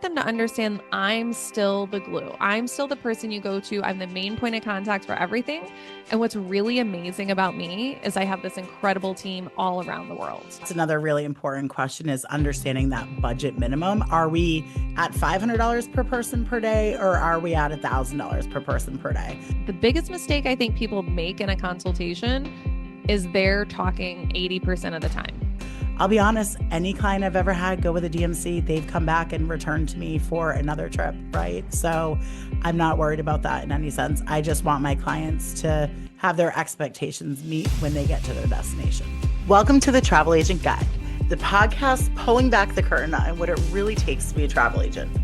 want them to understand I'm still the glue. I'm still the person you go to. I'm the main point of contact for everything. And what's really amazing about me is I have this incredible team all around the world. That's another really important question is understanding that budget minimum. Are we at $500 per person per day, or are we at $1,000 per person per day? The biggest mistake I think people make in a consultation is they're talking 80% of the time. I'll be honest, any client I've ever had go with a DMC, they've come back and returned to me for another trip, right? So I'm not worried about that in any sense. I just want my clients to have their expectations meet when they get to their destination. Welcome to the Travel Agent Guide, the podcast pulling back the curtain on what it really takes to be a travel agent.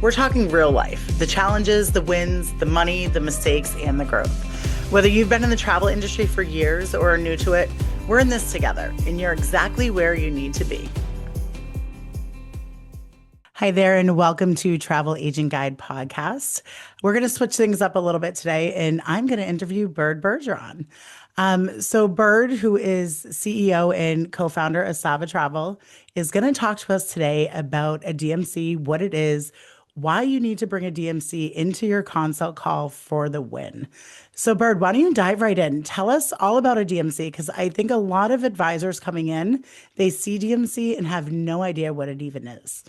We're talking real life, the challenges, the wins, the money, the mistakes, and the growth. Whether you've been in the travel industry for years or are new to it, we're in this together, and you're exactly where you need to be. Hi there, and welcome to Travel Agent Guide Podcast. We're going to switch things up a little bit today, and I'm going to interview Bird Bergeron. So Bird, who is CEO and co-founder of Sava Travel, is going to talk to us today about a DMC, what it is, why you need to bring a DMC into your consult call for the win. So Bird, why don't you dive right in? Tell us all about a DMC, because I think a lot of advisors coming in, they see DMC and have no idea what it even is.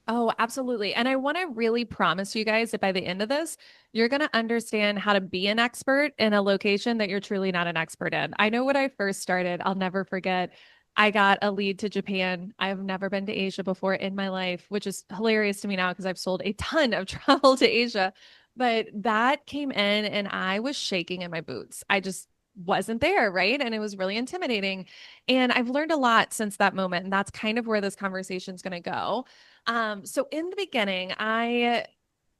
Oh, absolutely. And I want to really promise you guys that by the end of this, you're going to understand how to be an expert in a location that you're truly not an expert in. I know when I first started, I'll never forget, I got a lead to Japan. I've never been to Asia before in my life, which is hilarious to me now because I've sold a ton of travel to Asia. But that came in and I was shaking in my boots. I just wasn't there, right? And it was really intimidating. And I've learned a lot since that moment. And that's kind of where this conversation is going to go. So in the beginning, I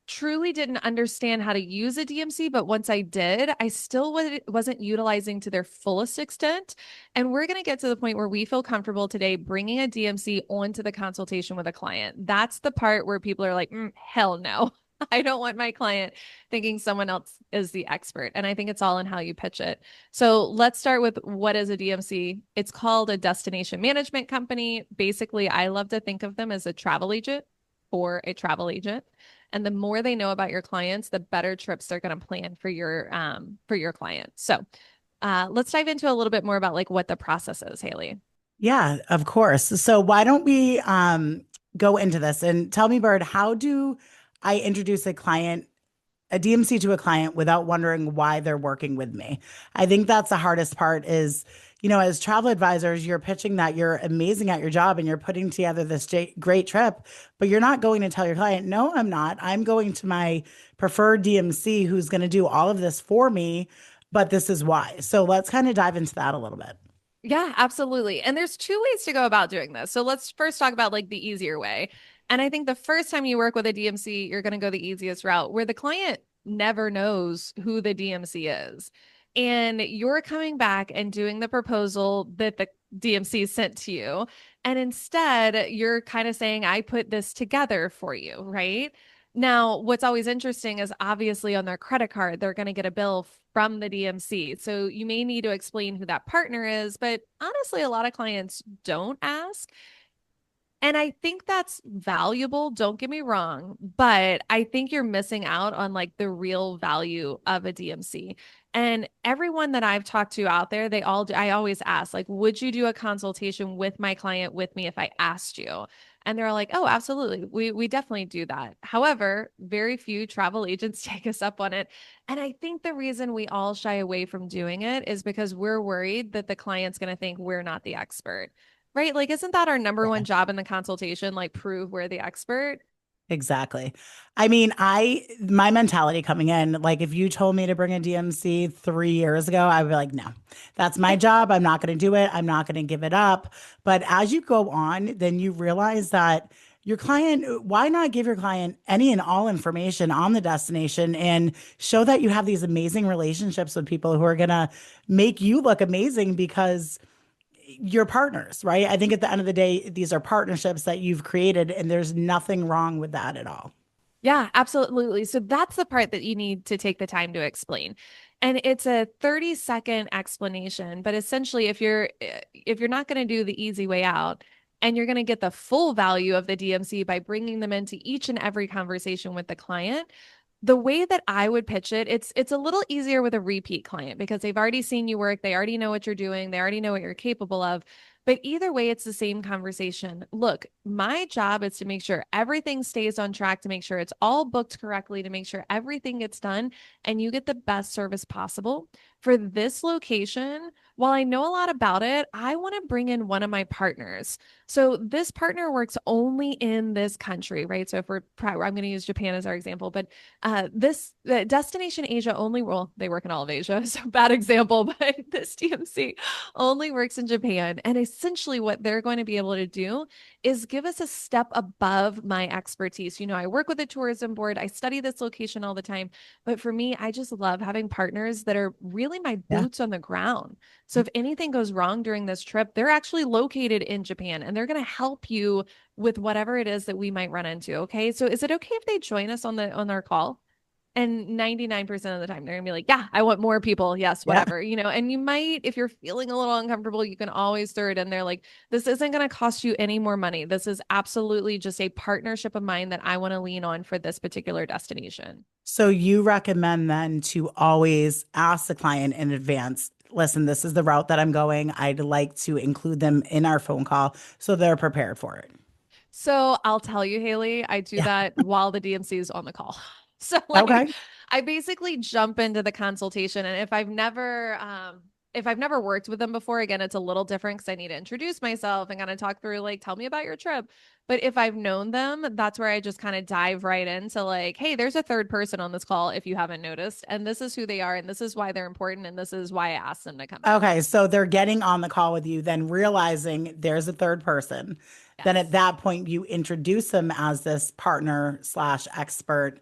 truly didn't understand how to use a DMC, but once I did, I still wasn't utilizing to their fullest extent. And we're going to get to the point where we feel comfortable today bringing a DMC onto the consultation with a client. That's the part where people are like, hell no. I don't want my client thinking someone else is the expert. And I think it's all in how you pitch it. So let's start with what is a DMC? It's called a destination management company. Basically, I love to think of them as a travel agent for a travel agent. And the more they know about your clients, the better trips they're going to plan for your client. So let's dive into a little bit more about like what the process is, Haley. Yeah, of course. So why don't we go into this and tell me, Bird, how do I introduce a DMC to a client without wondering why they're working with me? I think that's the hardest part is, as travel advisors, you're pitching that you're amazing at your job and you're putting together this great trip, but you're not going to tell your client, no, I'm not. I'm going to my preferred DMC who's going to do all of this for me, but this is why. So let's kind of dive into that a little bit. Yeah, absolutely. And there's two ways to go about doing this. So let's first talk about like the easier way. And I think the first time you work with a DMC, you're going to go the easiest route where the client never knows who the DMC is. And you're coming back and doing the proposal that the DMC sent to you. And instead, you're kind of saying, I put this together for you, right? Now, what's always interesting is obviously on their credit card, they're going to get a bill from the DMC. So you may need to explain who that partner is, but honestly, a lot of clients don't ask. And I think that's valuable. Don't get me wrong, but I think you're missing out on like the real value of a DMC. And everyone that I've talked to out there, I always ask, like, would you do a consultation with my client with me if I asked you? And they're like, oh, absolutely. We definitely do that. However, very few travel agents take us up on it. And I think the reason we all shy away from doing it is because we're worried that the client's going to think we're not the expert. Right? Like, isn't that our number one job in the consultation? Like, prove we're the expert. Exactly. I mean, my mentality coming in, like if you told me to bring a DMC 3 years ago, I would be like, no, that's my job. I'm not going to do it. I'm not going to give it up. But as you go on, then you realize that your client, why not give your client any and all information on the destination and show that you have these amazing relationships with people who are going to make you look amazing because you're partners, right? I think at the end of the day, these are partnerships that you've created, and there's nothing wrong with that at all. Yeah, absolutely. So that's the part that you need to take the time to explain. And it's a 30-second explanation, but essentially if you're not going to do the easy way out, and you're going to get the full value of the DMC by bringing them into each and every conversation with the client. The way that I would pitch it, it's a little easier with a repeat client because they've already seen you work, they already know what you're doing, they already know what you're capable of. But either way, it's the same conversation. Look, my job is to make sure everything stays on track, to make sure it's all booked correctly, to make sure everything gets done and you get the best service possible. For this location, while I know a lot about it, I want to bring in one of my partners. So this partner works only in this country, right? So if I'm going to use Japan as our example, but this Destination Asia only, well, they work in all of Asia, so bad example, but this DMC only works in Japan. And essentially, what they're going to be able to do is give us a step above my expertise. I work with a tourism board, I study this location all the time. But for me, I just love having partners that are really my Yeah. boots on the ground. So if anything goes wrong during this trip, they're actually located in Japan and they're going to help you with whatever it is that we might run into. Okay. So is it okay if they join us on our call? And 99% of the time, they're gonna be like, yeah, I want more people. Yes, Yeah. whatever, and you might, if you're feeling a little uncomfortable, you can always throw it in there. Like, this isn't gonna cost you any more money. This is absolutely just a partnership of mine that I want to lean on for this particular destination. So you recommend then to always ask the client in advance, listen, this is the route that I'm going. I'd like to include them in our phone call so they're prepared for it. So I'll tell you, Haley, I do Yeah. that while the DMC is on the call. So like Okay. I basically jump into the consultation, and if I've never worked with them before, again, it's a little different because I need to introduce myself and kind of talk through like, tell me about your trip. But if I've known them, that's where I just kind of dive right into like, hey, there's a third person on this call if you haven't noticed, and this is who they are, and this is why they're important, and this is why I asked them to come in. Okay. So they're getting on the call with you, then realizing there's a third person. Then at Yes. that point, you introduce them as this partner slash expert.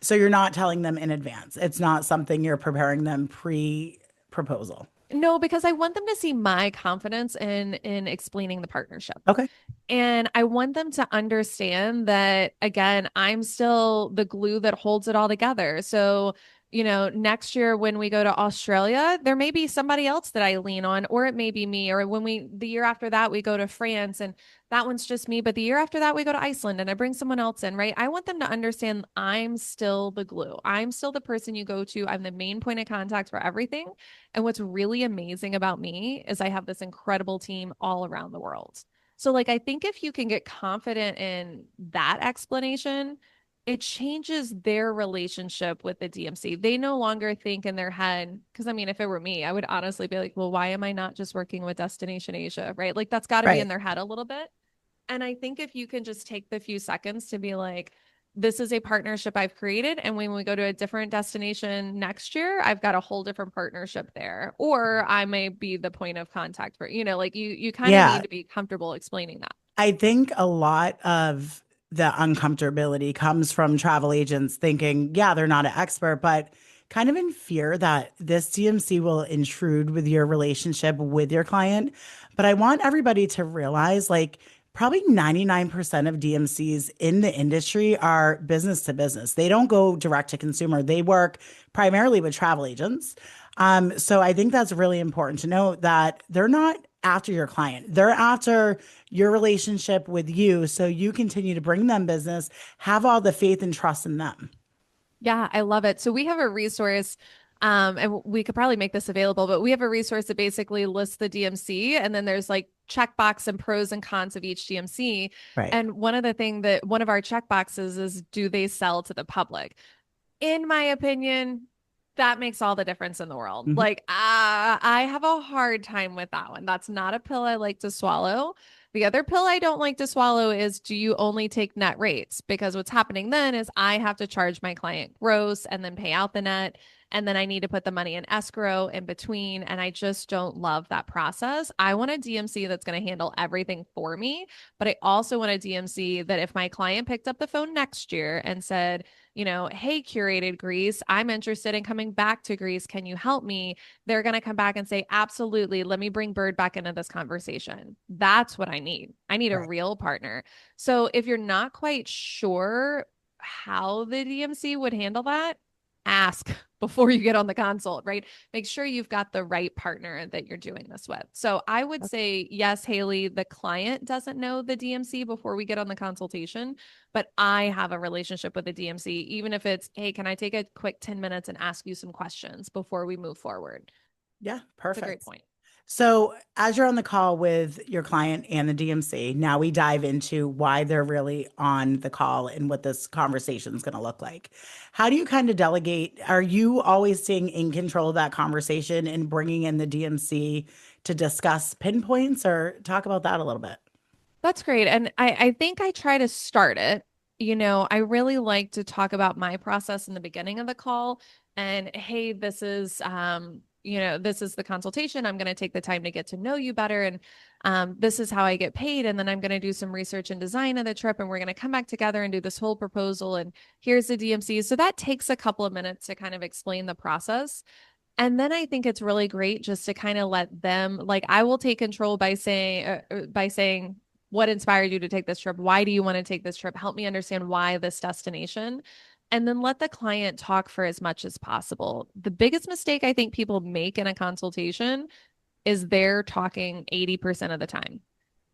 So you're not telling them in advance. It's not something you're preparing them pre proposal. No, because I want them to see my confidence in explaining the partnership. Okay. And I want them to understand that, again, I'm still the glue that holds it all together. So, next year when we go to Australia, there may be somebody else that I lean on, or it may be me. Or the year after that, we go to France and that one's just me. But the year after that, we go to Iceland and I bring someone else in, right? I want them to understand I'm still the glue. I'm still the person you go to. I'm the main point of contact for everything. And what's really amazing about me is I have this incredible team all around the world. So, like, I think if you can get confident in that explanation, it changes their relationship with the DMC. They no longer think in their head, because I mean, if it were me, I would honestly be like, well, why am I not just working with Destination Asia? Right. Like, that's got to be in Right. their head a little bit. And I think if you can just take the few seconds to be like, this is a partnership I've created. And when we go to a different destination next year, I've got a whole different partnership there. Or I may be the point of contact for, like you kind of need Yeah. to be comfortable explaining that. I think a lot of the uncomfortability comes from travel agents thinking, yeah, they're not an expert, but kind of in fear that this DMC will intrude with your relationship with your client. But I want everybody to realize like, probably 99% of DMCs in the industry are business to business. They don't go direct to consumer. They work primarily with travel agents. So I think that's really important to note that they're not after your client. They're after your relationship with you so you continue to bring them business, have all the faith and trust in them. Yeah, I love it. So we have a resource, and we could probably make this available, but we have a resource that basically lists the DMC, and then there's like checkbox and pros and cons of each DMC. Right. And one of our checkboxes is, do they sell to the public? In my opinion, that makes all the difference in the world. Mhm. Like, I have a hard time with that one. That's not a pill I like to swallow. The other pill I don't like to swallow is, do you only take net rates? Because what's happening then is I have to charge my client gross and then pay out the net. And then I need to put the money in escrow in between. And I just don't love that process. I want a DMC that's going to handle everything for me. But I also want a DMC that if my client picked up the phone next year and said, hey, curated Greece, I'm interested in coming back to Greece. Can you help me? They're going to come back and say, absolutely. Let me bring Bird back into this conversation. That's what I need. I need a Right. real partner. So if you're not quite sure how the DMC would handle that, ask before you get on the consult, right? Make sure you've got the right partner that you're doing this with. So I would say, yes, Haley, the client doesn't know the DMC before we get on the consultation, but I have a relationship with the DMC, even if it's, hey, can I take a quick 10 minutes and ask you some questions before we move forward? Yeah, It's a great perfect. point. So, as you're on the call with your client and the DMC, now we dive into why they're really on the call and what this conversation is going to look like. How do you kind of delegate? Are you always staying in control of that conversation and bringing in the DMC to discuss pinpoints, or talk about that a little bit? That's great. And I think I try to start it. I really like to talk about my process in the beginning of the call. And hey, this is the consultation. I'm going to take the time to get to know you better. And this is how I get paid. And then I'm going to do some research and design of the trip. And we're going to come back together and do this whole proposal. And here's the DMC. So that takes a couple of minutes to kind of explain the process. And then I think it's really great just to kind of let them, like, I will take control by saying what inspired you to take this trip? Why do you want to take this trip? Help me understand why this destination. And then let the client talk for as much as possible. The biggest mistake I think people make in a consultation is they're talking 80% of the time.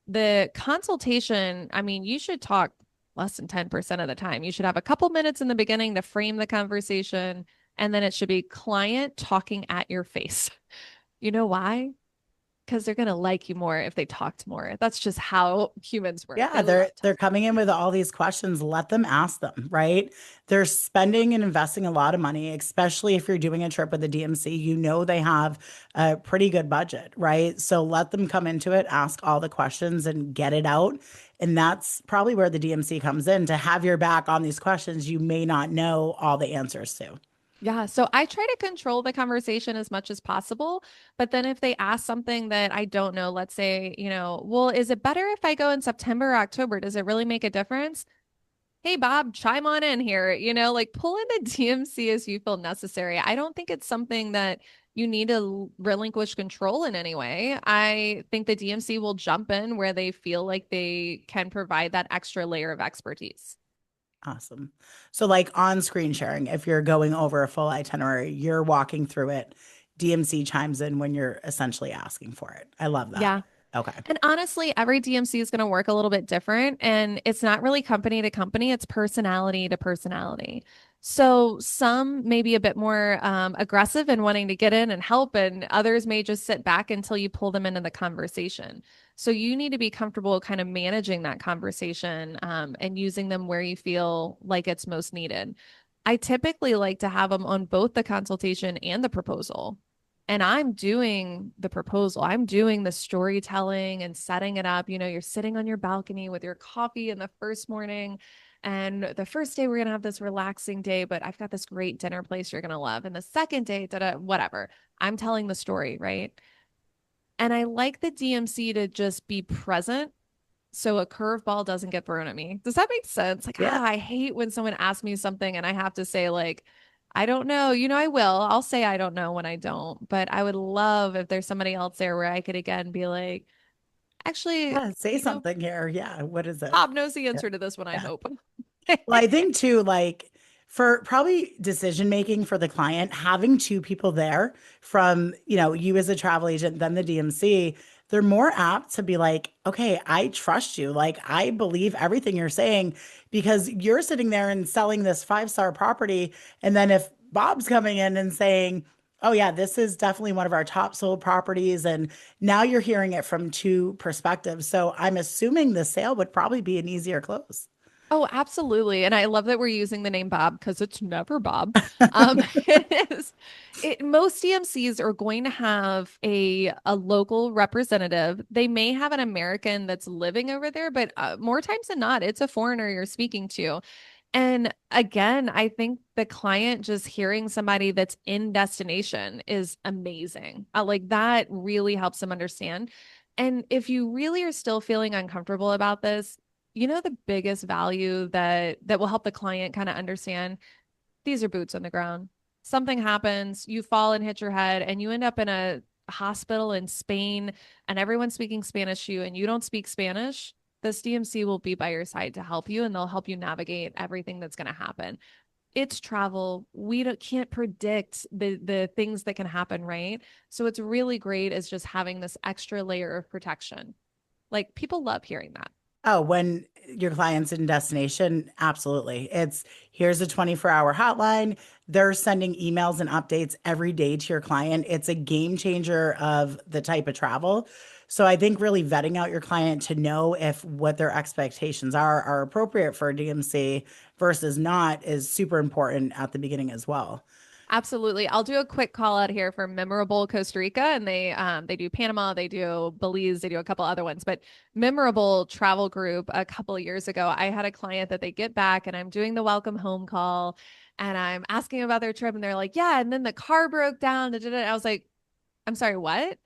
The consultation, I mean, you should talk less than 10% of the time. You should have a couple minutes in the beginning to frame the conversation, and then it should be client talking at your face. You know why? Because they're going to like you more if they talked more. That's just how humans work. Yeah, They love they're talking. coming in with all these questions. Let them ask them, right? They're spending and investing a lot of money, especially if you're doing a trip with the DMC. You know they have a pretty good budget, right? So let them come into it, ask all the questions and get it out. And that's probably where the DMC comes in, to have your back on these questions you may not know all the answers to. Yeah. So I try to control the conversation as much as possible. But then if they ask something that I don't know, let's say, well, is it better if I go in September or October? Does it really make a difference? Hey, Bob, chime on in here. Like pull in the DMC as you feel necessary. I don't think it's something that you need to relinquish control in any way. I think the DMC will jump in where they feel like they can provide that extra layer of expertise. Awesome. So, like on screen sharing, if you're going over a full itinerary, you're walking through it. DMC chimes in when you're essentially asking for it. I love that. Yeah. Okay. And honestly, every DMC is going to work a little bit different. And it's not really company to company, it's personality to personality. So some may be a bit more aggressive in wanting to get in and help, and others may just sit back until you pull them into the conversation. So you need to be comfortable kind of managing that conversation and using them where you feel like it's most needed. I typically like to have them on both the consultation and the proposal, and I'm doing the proposal. I'm doing the storytelling and setting it up. You're sitting on your balcony with your coffee in the first morning. And the first day, we're going to have this relaxing day, but I've got this great dinner place you're going to love. And the second day, whatever. I'm telling the story, right? And I like the DMC to just be present so a curveball doesn't get thrown at me. Does that make sense? Like, Yeah. I hate when someone asks me something and I have to say, like, I don't know. I will. I'll say I don't know when I don't, but I would love if there's somebody else there where I could again be like, actually, Yeah. Say something here. Yeah. What is it? Bob knows the Yeah. answer to this one, I Yeah. hope. Well, I think too, like for probably decision making for the client, having two people there from, you as a travel agent, then the DMC, they're more apt to be like, okay, I trust you. Like, I believe everything you're saying because you're sitting there and selling this 5-star property. And then if Bob's coming in and saying, oh, yeah, this is definitely one of our top sold properties. And now you're hearing it from two perspectives. So I'm assuming the sale would probably be an easier close. Oh, absolutely. And I love that we're using the name Bob because it's never Bob. It is most DMCs are going to have a local representative. They may have an American that's living over there, but more times than not, it's a foreigner you're speaking to. And again, I think the client just hearing somebody that's in destination is amazing. Like that really helps them understand. And if you really are still feeling uncomfortable about this, the biggest value that will help the client kind of understand, these are boots on the ground. Something happens, you fall and hit your head, and you end up in a hospital in Spain, and everyone's speaking Spanish to you, and you don't speak Spanish. This DMC will be by your side to help you, and they'll help you navigate everything that's going to happen. It's travel. We can't predict the things that can happen, right? So it's really great is just having this extra layer of protection. Like people love hearing that. Oh, when your client's in destination, absolutely. It's here's a 24-hour hotline. They're sending emails and updates every day to your client. It's a game changer of the type of travel. So I think really vetting out your client to know if what their expectations are appropriate for a DMC versus not is super important at the beginning as well. Absolutely. I'll do a quick call out here for Memorable Costa Rica, and they do Panama, they do Belize, they do a couple other ones. But Memorable Travel Group a couple of years ago, I had a client that they get back and I'm doing the welcome home call and I'm asking about their trip and they're like, "Yeah, and then the car broke down." Da, da, da. I was like, "I'm sorry, what?"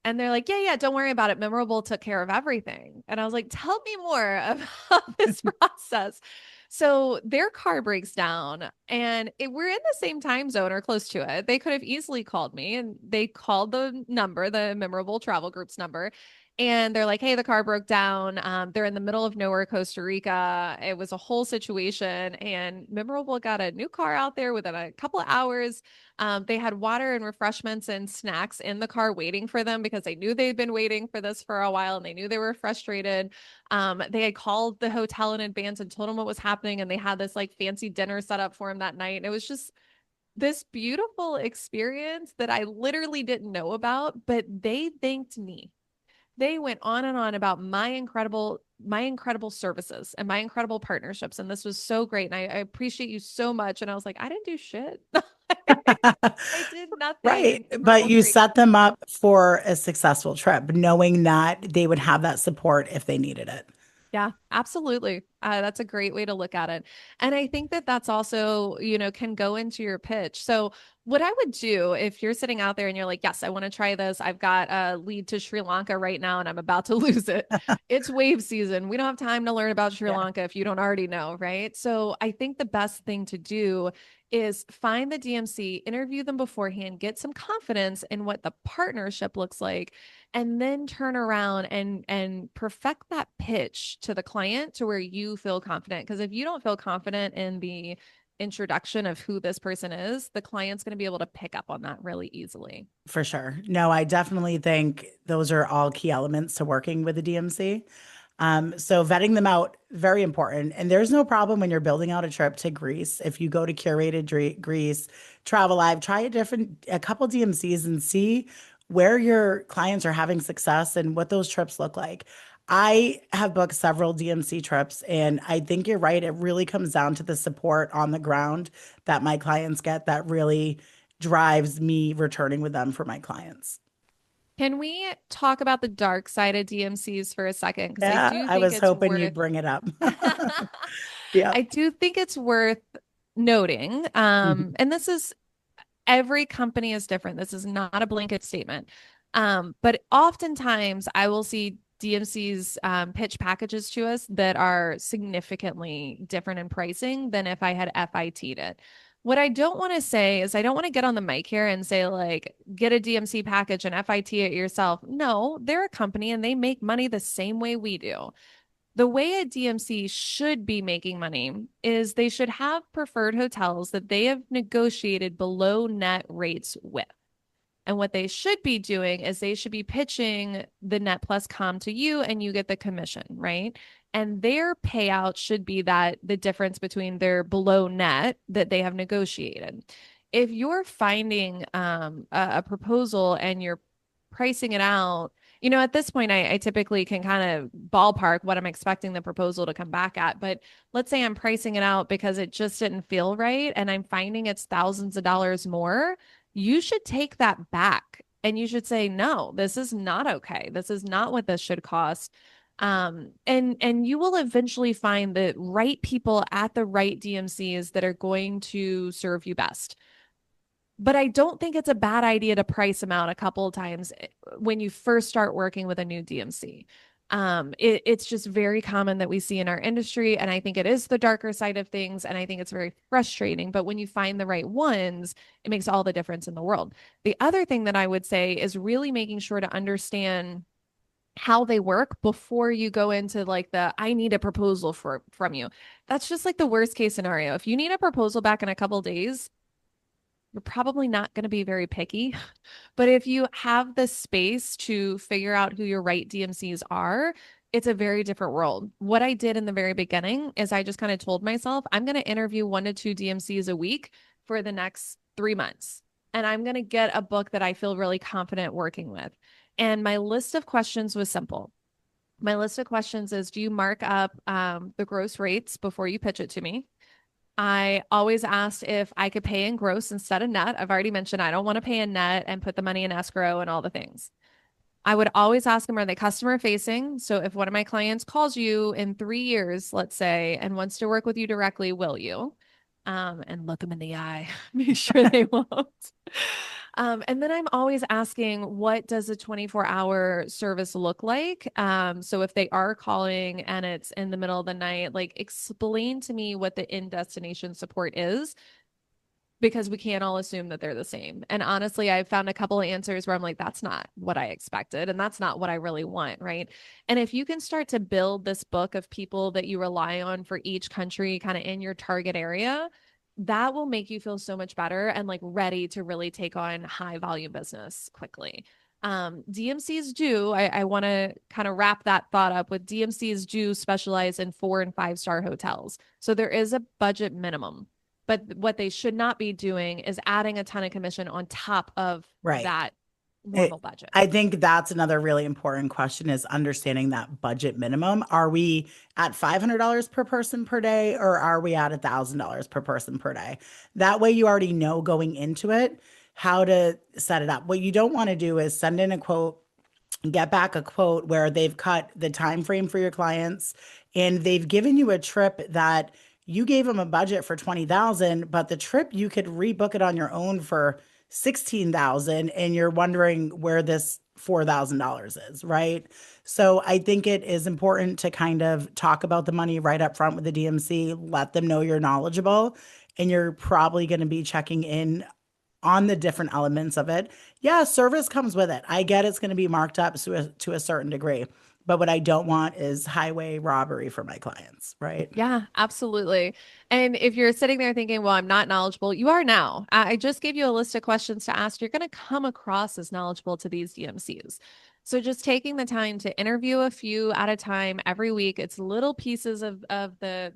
And they're like, "Yeah, yeah, don't worry about it. Memorable took care of everything." And I was like, "Tell me more about this process." So their car breaks down and we're in the same time zone or close to it. They could have easily called me and they called the number, the Memorable Travel Group's number. And they're like, "Hey, the car broke down. They're in the middle of nowhere, Costa Rica. It was a whole situation. And Memorable got a new car out there within a couple of hours. They had water and refreshments and snacks in the car waiting for them because they knew they'd been waiting for this for a while and they knew they were frustrated. They had called the hotel in advance and told them what was happening, and they had this like fancy dinner set up for him that night. And it was just this beautiful experience that I literally didn't know about, but they thanked me. They went on and on about my incredible services and my incredible partnerships, and this was so great and I appreciate you so much. And I was like, I didn't do shit. I did nothing Right. and But Memorable you treated set them up for a successful trip, knowing that they would have that support if they needed it. Yeah, absolutely. That's a great way to look at it. And I think that that's also, can go into your pitch. So, what I would do if you're sitting out there and you're like, yes, I want to try this. I've got a lead to Sri Lanka right now and I'm about to lose it. It's wave season. We don't have time to learn about Sri Yeah, Lanka if you don't already know, right? So, I think the best thing to do is find the DMC, interview them beforehand, get some confidence in what the partnership looks like, and then turn around and perfect that pitch to the client to where you feel confident. Because if you don't feel confident in the introduction of who this person is, the client's going to be able to pick up on that really easily. for sure. No, I definitely think those are all key elements to working with the DMC. So vetting them out, very important. And there's no problem when you're building out a trip to Greece. If you go to curated Greece, Travel Live, try a couple DMCs and see where your clients are having success and what those trips look like. I have booked several DMC trips, and I think you're right. It really comes down to the support on the ground that my clients get that really drives me returning with them for my clients. Can we talk about the dark side of DMCs for a second? Because I Yeah, do I think was it's hoping worth you'd bring it up. Yeah. I do think it's worth noting. Mhm. And this is every company is different. This is not a blanket statement. But oftentimes I will see DMC's pitch packages to us that are significantly different in pricing than if I had FIT'd it. What I don't want to say is I don't want to get on the mic here and say like get a DMC package and FIT it yourself. No, they're a company and they make money the same way we do. The way a DMC should be making money is they should have preferred hotels that they have negotiated below net rates with. And what they should be doing is they should be pitching the net plus com to you and you get the commission, right? And their payout should be that the difference between their below net that they have negotiated. If you're finding a proposal and you're pricing it out, at this point, I typically can kind of ballpark what I'm expecting the proposal to come back at. But let's say I'm pricing it out because it just didn't feel right and I'm finding it's thousands of dollars more, you should take that back and you should say, no, this is not okay. This is not what this should cost. And you will eventually find the right people at the right DMCs that are going to serve you best. But I don't think it's a bad idea to price them out a couple of times when you first start working with a new DMC. It's just very common that we see in our industry, and I think it is the darker side of things, and I think it's very frustrating. But when you find the right ones, it makes all the difference in the world. The other thing that I would say is really making sure to understand how they work before you go into like the I need a proposal from you. That's just like the worst case scenario. If you need a proposal back in a couple days, you're probably not going to be very picky. But if you have the space to figure out who your right DMCs are, it's a very different world. What I did in the very beginning is I just kind of told myself, I'm going to interview 1 to 2 DMCs a week for the next 3 months. And I'm going to get a book that I feel really confident working with. And my list of questions was simple. My list of questions is, do you mark up the gross rates before you pitch it to me? I always asked if I could pay in gross instead of net. I've already mentioned I don't want to pay in net and put the money in escrow and all the things. I would always ask them, are they customer facing? So if one of my clients calls you in 3 years, let's say, and wants to work with you directly, will you? And look them in the eye, make sure they won't. And then I'm always asking, what does a 24-hour service look like? So if they are calling and it's in the middle of the night, like explain to me what the in-destination support is, because we can't all assume that they're the same. And honestly, I've found a couple of answers where I'm like, that's not what I expected. And that's not what I really want. Right. And if you can start to build this book of people that you rely on for each country, kind of in your target area, that will make you feel so much better and like ready to really take on high volume business quickly. DMCs do, I want to kind of wrap that thought up with DMCs do specialize in 4 and 5 star hotels. So there is a budget minimum. But what they should not be doing is adding a ton of commission on top of Right. that normal It, budget. I think that's another really important question is understanding that budget minimum. Are we at $500 per person per day or are we at $1,000 per person per day? That way you already know going into it how to set it up. What you don't want to do is send in a quote, get back a quote where they've cut the time frame for your clients and they've given you a trip that you gave them a budget for 20,000, but the trip you could rebook it on your own for 16,000 and you're wondering where this $4,000 is, right? So I think it is important to kind of talk about the money right up front with the DMC, let them know you're knowledgeable and you're probably going to be checking in on the different elements of it. Yeah, service comes with it. I get it's going to be marked up to a certain degree. But what I don't want is highway robbery for my clients, right? Yeah, absolutely. And if you're sitting there thinking, well, I'm not knowledgeable, you are now. I just gave you a list of questions to ask. You're going to come across as knowledgeable to these DMCs. So just taking the time to interview a few at a time every week, it's little pieces of the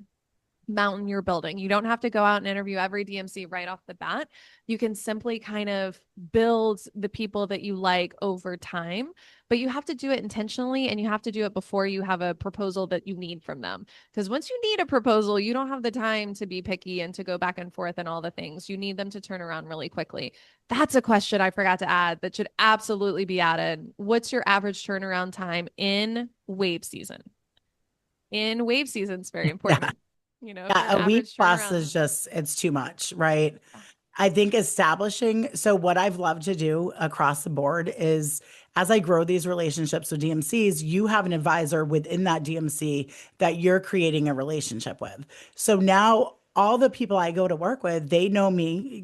mountain you're building. You don't have to go out and interview every DMC right off the bat. You can simply kind of build the people that you like over time, but you have to do it intentionally and you have to do it before you have a proposal that you need from them. Because once you need a proposal, you don't have the time to be picky and to go back and forth and all the things. You need them to turn around really quickly. That's a question I forgot to add that should absolutely be added. What's your average turnaround time in wave season? In wave season, it's very Yeah. important. You know, if you're Yeah. an A week average plus turnaround. is just, it's too much, right? Yeah. I think establishing, so what I've loved to do across the board is as I grow these relationships with DMCs, you have an advisor within that DMC that you're creating a relationship with. So now all the people I go to work with, they know me.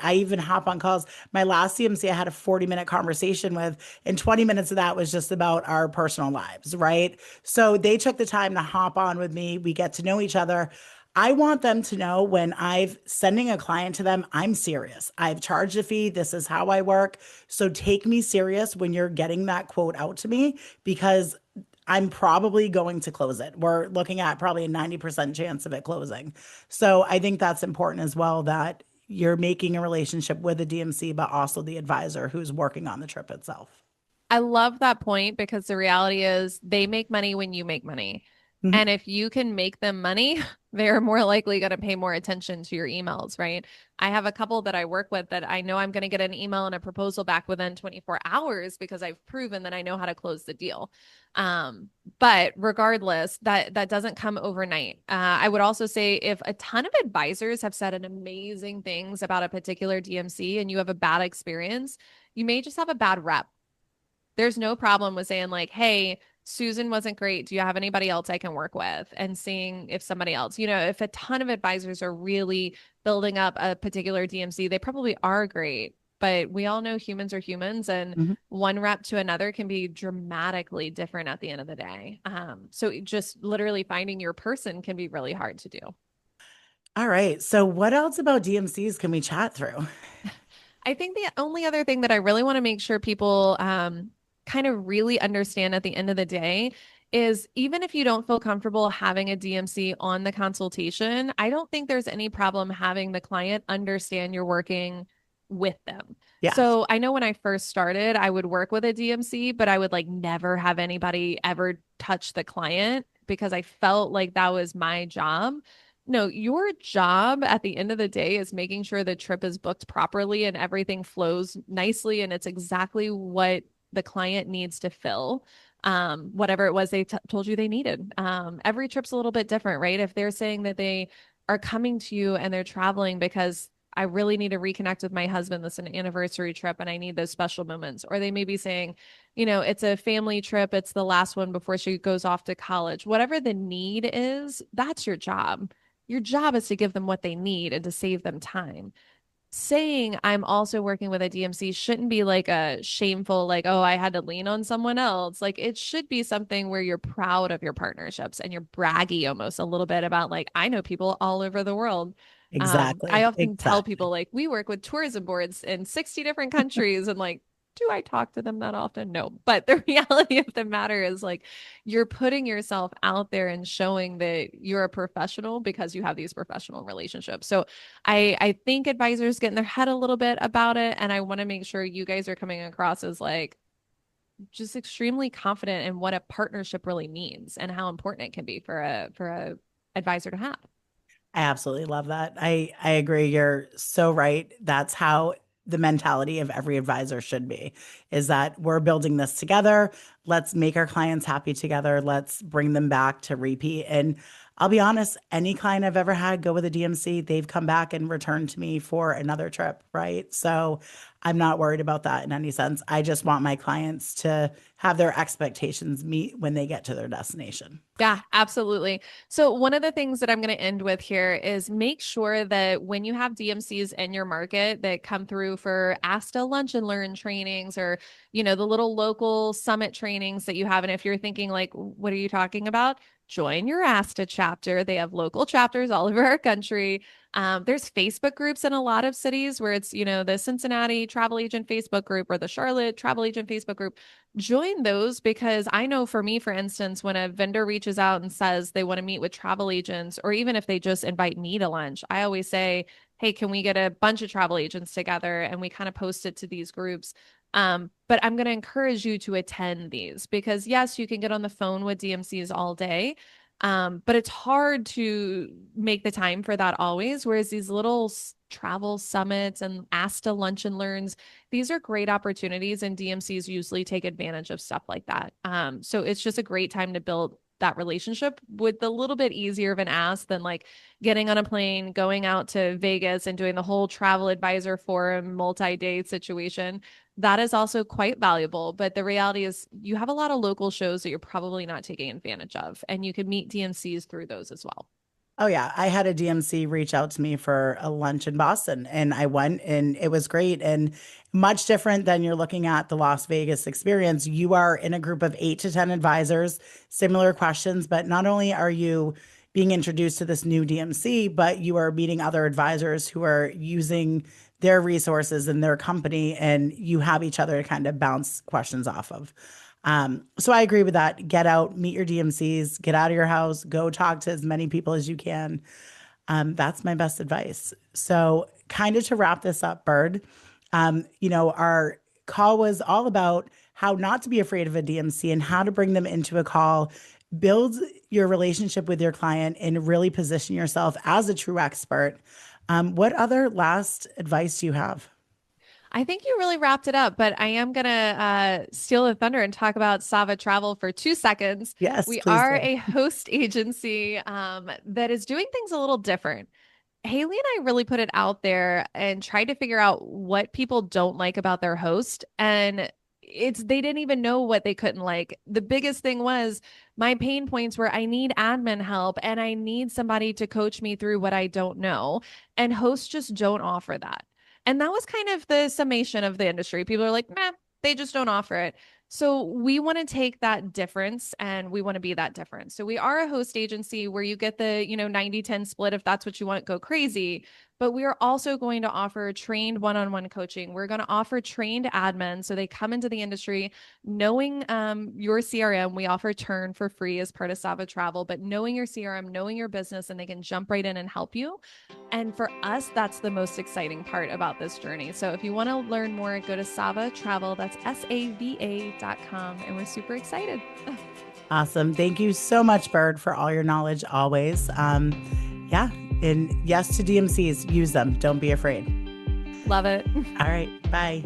I even hop on calls. My last DMC, I had a 40-minute conversation with, and 20 minutes of that was just about our personal lives, right? So they took the time to hop on with me. We get to know each other. I want them to know when I've sending a client to them, I'm serious. I've charged a fee. This is how I work. So take me serious when you're getting that quote out to me because I'm probably going to close it. We're looking at probably a 90% chance of it closing. So I think that's important as well that you're making a relationship with a DMC, but also the advisor who's working on the trip itself. I love that point because the reality is they make money when you make money. Mhm. And if you can make them money, they're more likely going to pay more attention to your emails, right? I have a couple that I work with that I know I'm going to get an email and a proposal back within 24 hours because I've proven that I know how to close the deal. But regardless, that doesn't come overnight. I would also say if a ton of advisors have said an amazing things about a particular DMC and you have a bad experience, you may just have a bad rep. There's no problem with saying like, hey, Susan wasn't great. Do you have anybody else I can work with? And seeing if somebody else, if a ton of advisors are really building up a particular DMC, they probably are great. but we all know humans are humans, and Mhm. one rep to another can be dramatically different at the end of the day. So just literally finding your person can be really hard to do. All right. So, what else about DMCs can we chat through? I think the only other thing that I really want to make sure people kind of really understand at the end of the day is even if you don't feel comfortable having a DMC on the consultation, I don't think there's any problem having the client understand you're working with them. Yes, So I know when I first started, I would work with a DMC, but I would like never have anybody ever touch the client because I felt like that was my job. No, your job at the end of the day is making sure the trip is booked properly and everything flows nicely and it's exactly what the client needs to fill. Whatever it was they told you they needed. Every trip's a little bit different, right? If they're saying that they are coming to you and they're traveling because I really need to reconnect with my husband. This is an anniversary trip and I need those special moments. Or they may be saying, it's a family trip. It's the last one before she goes off to college. Whatever the need is, that's your job. Your job is to give them what they need and to save them time. Saying I'm also working with a DMC shouldn't be like a shameful, like, oh, I had to lean on someone else. Like, it should be something where you're proud of your partnerships and you're braggy almost a little bit about, like, I know people all over the world. I exactly. often tell people, Exactly. like, we work with tourism boards in 60 different countries and, like, do I talk to them that often? No. But the reality of the matter is, like, you're putting yourself out there and showing that you're a professional because you have these professional relationships. So I think advisors get in their head a little bit about it, and I want to make sure you guys are coming across as like just extremely confident in what a partnership really means and how important it can be for a advisor to have. I absolutely love that. I agree. You're so right. That's how the mentality of every advisor should be, is that we're building this together. Let's make our clients happy together. Let's bring them back to repeat. And I'll be honest, any client I've ever had go with a DMC, they've come back and returned to me for another trip, right? So I'm not worried about that in any sense. I just want my clients to have their expectations meet when they get to their destination. Yeah, absolutely. So, one of the things that I'm going to end with here is make sure that when you have DMCs in your market that come through for ASTA lunch and learn trainings or, the little local summit trainings that you have. And if you're thinking, like, what are you talking about? Join your ASTA chapter. They have local chapters all over our country. There's Facebook groups in a lot of cities where it's, the Cincinnati travel agent Facebook group or the Charlotte travel agent Facebook group. Join those because I know for me, for instance, when a vendor reaches out and says they want to meet with travel agents, or even if they just invite me to lunch, I always say, hey, can we get a bunch of travel agents together? And we kind of post it to these groups. But I'm going to encourage you to attend these because, yes, you can get on the phone with DMCs all day. But it's hard to make the time for that always. Whereas these little travel summits and ASTA lunch and learns, these are great opportunities, and DMCs usually take advantage of stuff like that. So it's just a great time to build that relationship with a little bit easier of an ask than like getting on a plane, going out to Vegas and doing the whole travel advisor forum multi-day situation. That is also quite valuable. But the reality is, you have a lot of local shows that you're probably not taking advantage of, and you can meet DMCs through those as well. Oh yeah, I had a DMC reach out to me for a lunch in Boston and I went and it was great and much different than you're looking at the Las Vegas experience. You are in a group of 8 to 10 advisors, similar questions, but not only are you being introduced to this new DMC, but you are meeting other advisors who are using their resources in their company and you have each other to kind of bounce questions off of. So I agree with that. Get out, meet your DMCs, get out of your house, go talk to as many people as you can. That's my best advice. So, kind of to wrap this up, Bird, our call was all about how not to be afraid of a DMC and how to bring them into a call, build your relationship with your client, and really position yourself as a true expert. What other last advice do you have? I think you really wrapped it up, but I am going to steal the thunder and talk about Sava Travel for 2 seconds. Yes, We please are do. a host agency that is doing things a little different. Haley and I really put it out there and tried to figure out what people don't like about their host. And they didn't even know what they couldn't like. The biggest thing was my pain points were I need admin help and I need somebody to coach me through what I don't know. And hosts just don't offer that. And that was kind of the summation of the industry. People are like, meh, they just don't offer it. So we want to take that difference and we want to be that difference. So we are a host agency where you get the, 90-10 split if that's what you want, go crazy. But we are also going to offer trained one-on-one coaching. We're going to offer trained admins. So they come into the industry knowing your CRM. We offer Turn for free as part of Sava Travel, but knowing your CRM, knowing your business, and they can jump right in and help you. And for us, that's the most exciting part about this journey. So if you want to learn more, go to Sava Travel. That's SAVA.com. And we're super excited. Awesome. Thank you so much, Bird, for all your knowledge always. Yeah. And yes to DMCs, use them. Don't be afraid. Love it. All right. Bye.